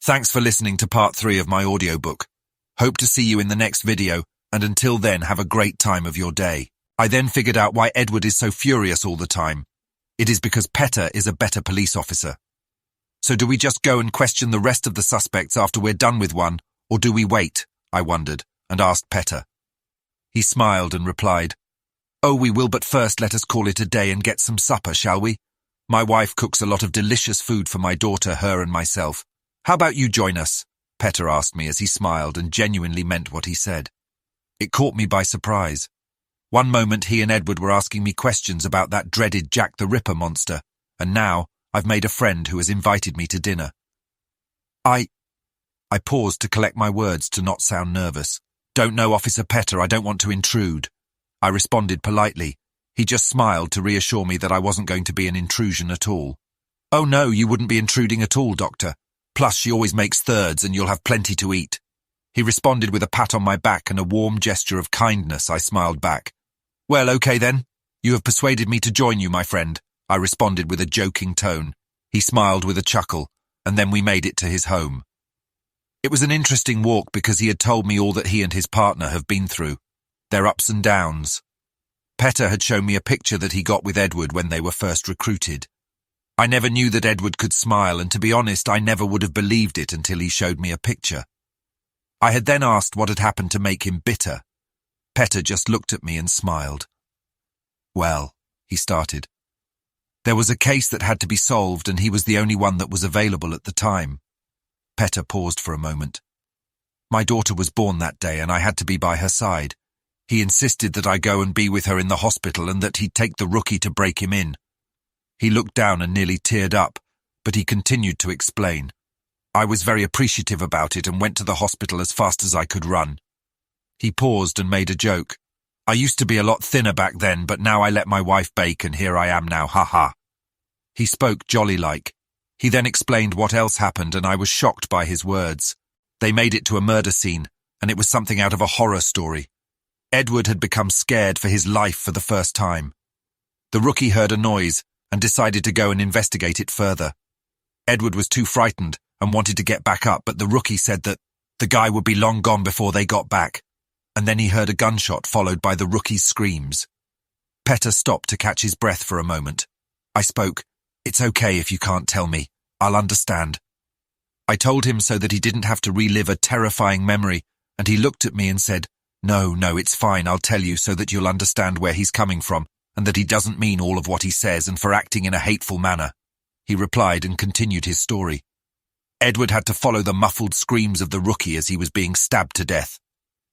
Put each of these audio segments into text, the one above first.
Thanks for listening to part 3 of my audiobook. Hope to see you in the next video, and until then, have a great time of your day. I then figured out why Edward is so furious all the time. It is because Petter is a better police officer. So do we just go and question the rest of the suspects after we're done with one, or do we wait? I wondered, and asked Petter. He smiled and replied, "Oh, we will, but first let us call it a day and get some supper, shall we? My wife cooks a lot of delicious food for my daughter, her and myself. How about you join us?" Petter asked me as he smiled and genuinely meant what he said. It caught me by surprise. One moment he and Edward were asking me questions about that dreaded Jack the Ripper monster, and now I've made a friend who has invited me to dinner. I paused to collect my words to not sound nervous. "Don't know Officer Petter, I don't want to intrude." I responded politely. He just smiled to reassure me that I wasn't going to be an intrusion at all. "Oh no, you wouldn't be intruding at all, Doctor. Plus, she always makes thirds and you'll have plenty to eat." He responded with a pat on my back and a warm gesture of kindness. I smiled back. "Well, okay then. You have persuaded me to join you, my friend," I responded with a joking tone. He smiled with a chuckle, and then we made it to his home. It was an interesting walk because he had told me all that he and his partner have been through, their ups and downs. Petter had shown me a picture that he got with Edward when they were first recruited. I never knew that Edward could smile, and to be honest, I never would have believed it until he showed me a picture. I had then asked what had happened to make him bitter. Petter just looked at me and smiled. "Well," he started. "There was a case that had to be solved, and he was the only one that was available at the time." Petter paused for a moment. "My daughter was born that day, and I had to be by her side. He insisted that I go and be with her in the hospital and that he'd take the rookie to break him in." He looked down and nearly teared up, but he continued to explain. "I was very appreciative about it and went to the hospital as fast as I could run." He paused and made a joke. "I used to be a lot thinner back then, but now I let my wife bake and here I am now, haha." He spoke jolly-like. He then explained what else happened, and I was shocked by his words. They made it to a murder scene, and it was something out of a horror story. Edward had become scared for his life for the first time. The rookie heard a noise and decided to go and investigate it further. Edward was too frightened and wanted to get back up, but the rookie said that the guy would be long gone before they got back, and then he heard a gunshot followed by the rookie's screams. Petter stopped to catch his breath for a moment. I spoke. "It's okay if you can't tell me. I'll understand." I told him so that he didn't have to relive a terrifying memory, and he looked at me and said, No, it's fine, I'll tell you so that you'll understand where he's coming from, and that he doesn't mean all of what he says and for acting in a hateful manner." He replied and continued his story. Edward had to follow the muffled screams of the rookie as he was being stabbed to death.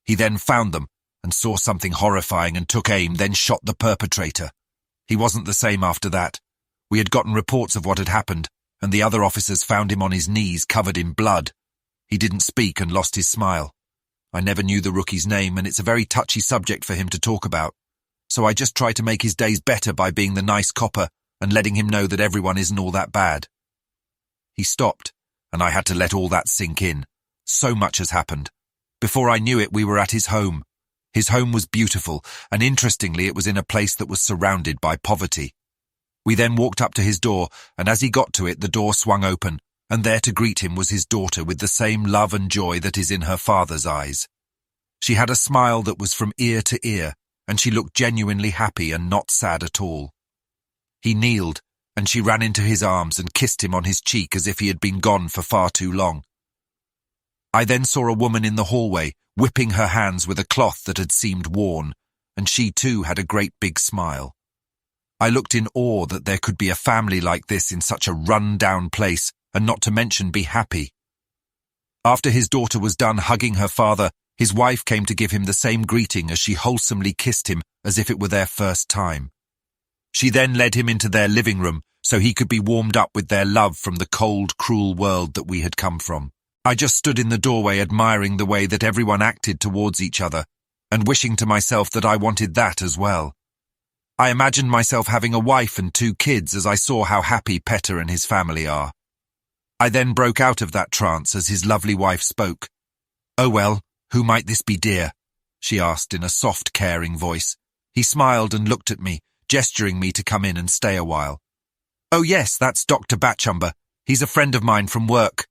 He then found them and saw something horrifying and took aim, then shot the perpetrator. He wasn't the same after that. We had gotten reports of what had happened, and the other officers found him on his knees covered in blood. He didn't speak and lost his smile. I never knew the rookie's name, and it's a very touchy subject for him to talk about. So I just tried to make his days better by being the nice copper and letting him know that everyone isn't all that bad. He stopped, and I had to let all that sink in. So much has happened. Before I knew it, we were at his home. His home was beautiful, and interestingly, it was in a place that was surrounded by poverty. We then walked up to his door, and as he got to it, the door swung open, and there to greet him was his daughter with the same love and joy that is in her father's eyes. She had a smile that was from ear to ear, and she looked genuinely happy and not sad at all. He kneeled, and she ran into his arms and kissed him on his cheek as if he had been gone for far too long. I then saw a woman in the hallway, whipping her hands with a cloth that had seemed worn, and she too had a great big smile. I looked in awe that there could be a family like this in such a run-down place, and not to mention be happy. After his daughter was done hugging her father, his wife came to give him the same greeting as she wholesomely kissed him as if it were their first time. She then led him into their living room so he could be warmed up with their love from the cold, cruel world that we had come from. I just stood in the doorway admiring the way that everyone acted towards each other and wishing to myself that I wanted that as well. I imagined myself having a wife and 2 kids as I saw how happy Petter and his family are. I then broke out of that trance as his lovely wife spoke. "Oh well, who might this be, dear?" she asked in a soft, caring voice. He smiled and looked at me, gesturing me to come in and stay a while. "Oh yes, that's Dr. Batchumber. He's a friend of mine from work."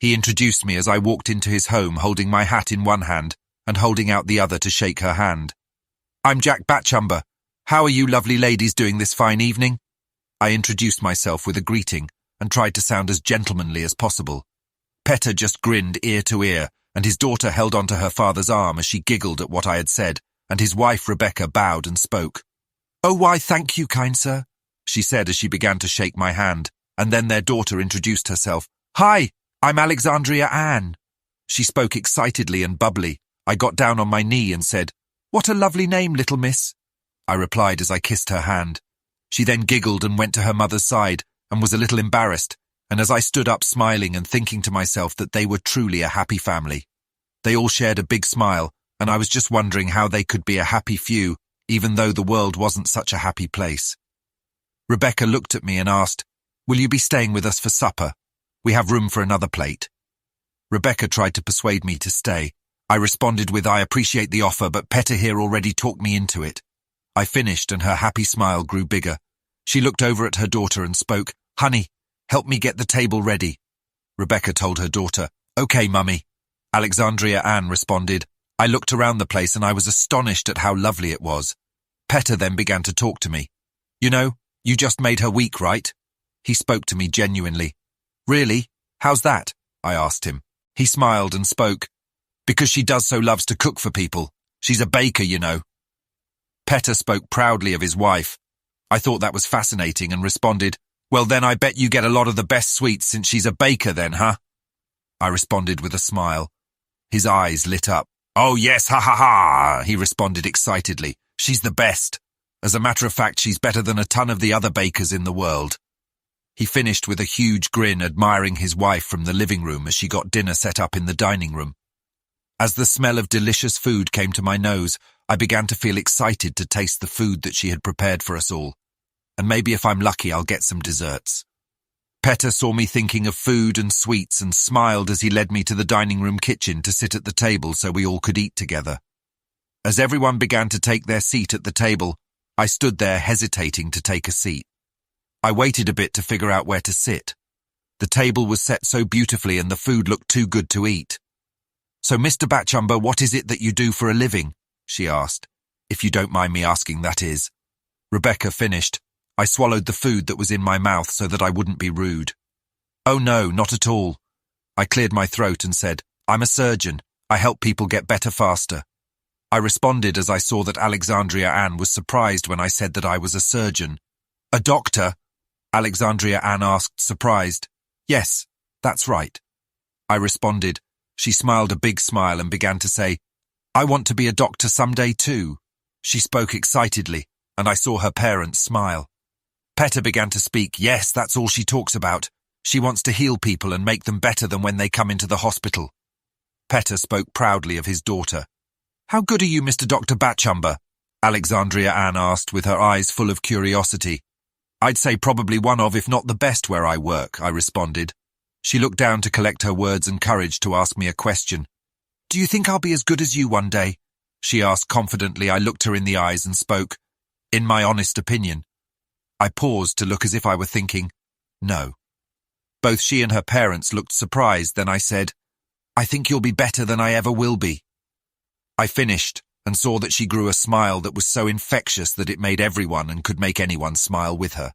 He introduced me as I walked into his home holding my hat in one hand and holding out the other to shake her hand. "I'm Jack Batchumber. How are you lovely ladies doing this fine evening?" I introduced myself with a greeting and tried to sound as gentlemanly as possible. Petter just grinned ear to ear, and his daughter held onto her father's arm as she giggled at what I had said, and his wife Rebecca bowed and spoke. "Oh, why, thank you, kind sir," she said as she began to shake my hand, and then their daughter introduced herself. "Hi, I'm Alexandria Ann." She spoke excitedly and bubbly. I got down on my knee and said, "What a lovely name, little miss." I replied as I kissed her hand. She then giggled and went to her mother's side and was a little embarrassed, and as I stood up smiling and thinking to myself that they were truly a happy family. They all shared a big smile, and I was just wondering how they could be a happy few, even though the world wasn't such a happy place. Rebecca looked at me and asked, "Will you be staying with us for supper? We have room for another plate." Rebecca tried to persuade me to stay. I responded with, "I appreciate the offer, but Petter here already talked me into it." I finished and her happy smile grew bigger. She looked over at her daughter and spoke, "Honey, help me get the table ready." Rebecca told her daughter, "Okay, Mummy." Alexandria Ann responded. I looked around the place and I was astonished at how lovely it was. Petter then began to talk to me. "You know, you just made her week, right?" He spoke to me genuinely. "Really? How's that?" I asked him. He smiled and spoke, "Because she does so loves to cook for people. She's a baker, you know." Petter spoke proudly of his wife. I thought that was fascinating and responded, "Well then I bet you get a lot of the best sweets since she's a baker then, huh?" I responded with a smile. His eyes lit up. "Oh yes, ha ha ha," he responded excitedly. "She's the best. As a matter of fact, she's better than a ton of the other bakers in the world." He finished with a huge grin, admiring his wife from the living room as she got dinner set up in the dining room. As the smell of delicious food came to my nose, I began to feel excited to taste the food that she had prepared for us all. And maybe if I'm lucky, I'll get some desserts. Petter saw me thinking of food and sweets and smiled as he led me to the dining room kitchen to sit at the table so we all could eat together. As everyone began to take their seat at the table, I stood there hesitating to take a seat. I waited a bit to figure out where to sit. The table was set so beautifully and the food looked too good to eat. "So, Mr. Batchumber, what is it that you do for a living?" she asked. "If you don't mind me asking, that is." Rebecca finished. I swallowed the food that was in my mouth so that I wouldn't be rude. "Oh no, not at all." I cleared my throat and said, "I'm a surgeon. I help people get better faster." I responded as I saw that Alexandria Ann was surprised when I said that I was a surgeon. "A doctor?" Alexandria Ann asked, surprised. "Yes, that's right." I responded. She smiled a big smile and began to say, "I want to be a doctor someday too." She spoke excitedly, and I saw her parents smile. Petter began to speak. "Yes, that's all she talks about. She wants to heal people and make them better than when they come into the hospital." Petter spoke proudly of his daughter. "How good are you, Mr. Dr. Batchumber?" Alexandria Ann asked with her eyes full of curiosity. "I'd say probably one of, if not the best where I work," I responded. She looked down to collect her words and courage to ask me a question. "Do you think I'll be as good as you one day?" she asked confidently. I looked her in the eyes and spoke, "In my honest opinion." I paused to look as if I were thinking, no. Both she and her parents looked surprised. Then I said, "I think you'll be better than I ever will be." I finished and saw that she grew a smile that was so infectious that it made everyone and could make anyone smile with her.